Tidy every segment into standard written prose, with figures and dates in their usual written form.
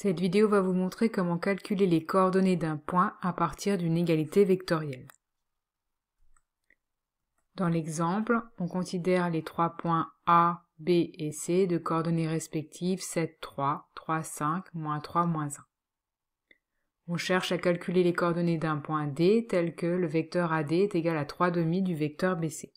Cette vidéo va vous montrer comment calculer les coordonnées d'un point à partir d'une égalité vectorielle. Dans l'exemple, on considère les trois points A, B et C de coordonnées respectives 7, 3, 3, 5, -3, -1. On cherche à calculer les coordonnées d'un point D tel que le vecteur AD est égal à 3/2 du vecteur BC.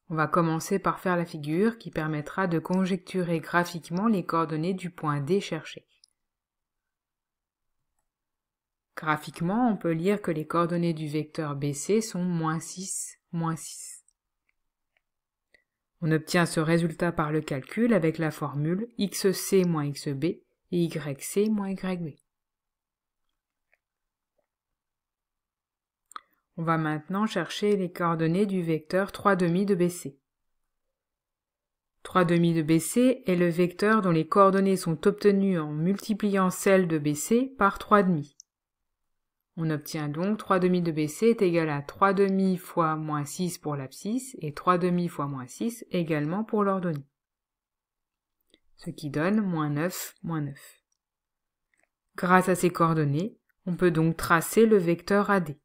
On va commencer par faire la figure qui permettra de conjecturer graphiquement les coordonnées du point D cherché. Graphiquement, on peut lire que les coordonnées du vecteur BC sont -6, -6. On obtient ce résultat par le calcul avec la formule xc moins xb et yc moins yb. On va maintenant chercher les coordonnées du vecteur 3/2 de BC. 3/2 de BC est le vecteur dont les coordonnées sont obtenues en multipliant celles de BC par 3/2. On obtient donc 3/2 de BC est égal à 3/2 fois -6 pour l'abscisse et 3/2 fois -6 également pour l'ordonnée. Ce qui donne -9, -9. Grâce à ces coordonnées, on peut donc tracer le vecteur AD.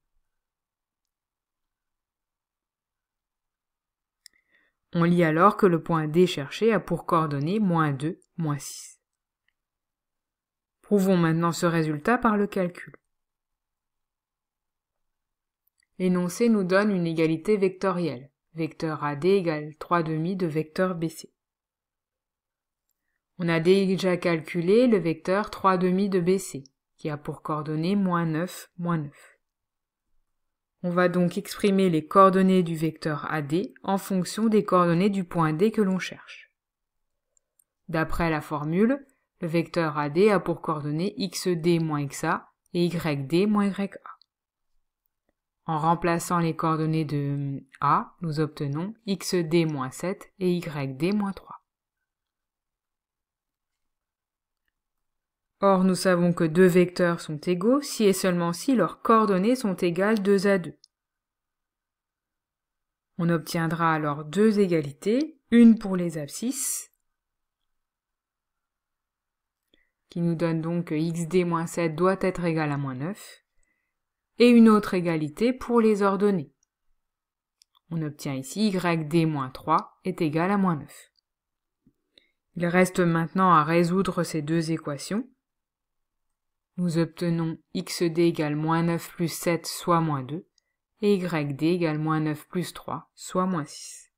On lit alors que le point D cherché a pour coordonnées -2, -6. Prouvons maintenant ce résultat par le calcul. L'énoncé nous donne une égalité vectorielle. Vecteur AD égale 3/2 de vecteur BC. On a déjà calculé le vecteur 3/2 de BC, qui a pour coordonnées -9, -9. On va donc exprimer les coordonnées du vecteur AD en fonction des coordonnées du point D que l'on cherche. D'après la formule, le vecteur AD a pour coordonnées xd moins xa et yd moins ya. En remplaçant les coordonnées de A, nous obtenons xd moins 7 et yd moins 3. Or, nous savons que deux vecteurs sont égaux si et seulement si leurs coordonnées sont égales 2 à 2. On obtiendra alors deux égalités, une pour les abscisses, qui nous donne donc que xd moins 7 doit être égal à -9, et une autre égalité pour les ordonnées. On obtient ici yd moins 3 est égal à -9. Il reste maintenant à résoudre ces deux équations. Nous obtenons xd égale -9 plus 7 soit -2 et yd égale -9 plus 3 soit -6.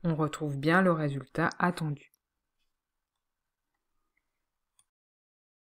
On retrouve bien le résultat attendu.